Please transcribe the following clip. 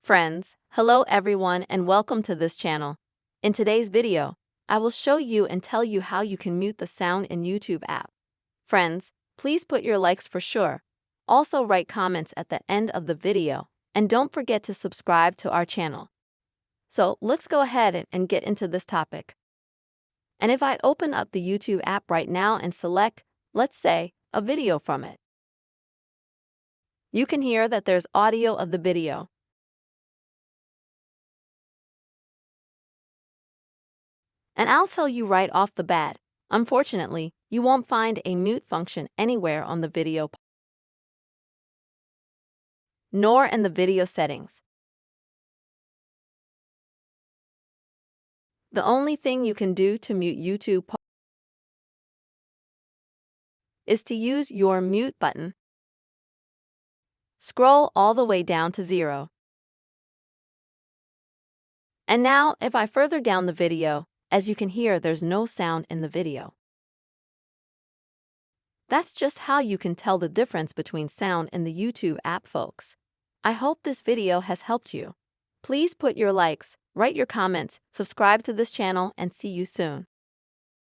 Friends, hello everyone and welcome to this channel. In today's video, I will show you and tell you how you can mute the sound in YouTube app. Friends, please put your likes for sure. Also write comments at the end of the video and don't forget to subscribe to our channel. So let's go ahead and get into this topic. And if I open up the YouTube app right now and select, let's say, a video from it, you can hear that there's audio of the video. And I'll tell you right off the bat, unfortunately, you won't find a mute function anywhere on the video, nor in the video settings. The only thing you can do to mute YouTube is to use your mute button. Scroll all the way down to 0. And now, if I further down the video, as you can hear, there's no sound in the video. That's just how you can tell the difference between sound in the YouTube app, folks. I hope this video has helped you. Please put your likes, write your comments, subscribe to this channel, and see you soon.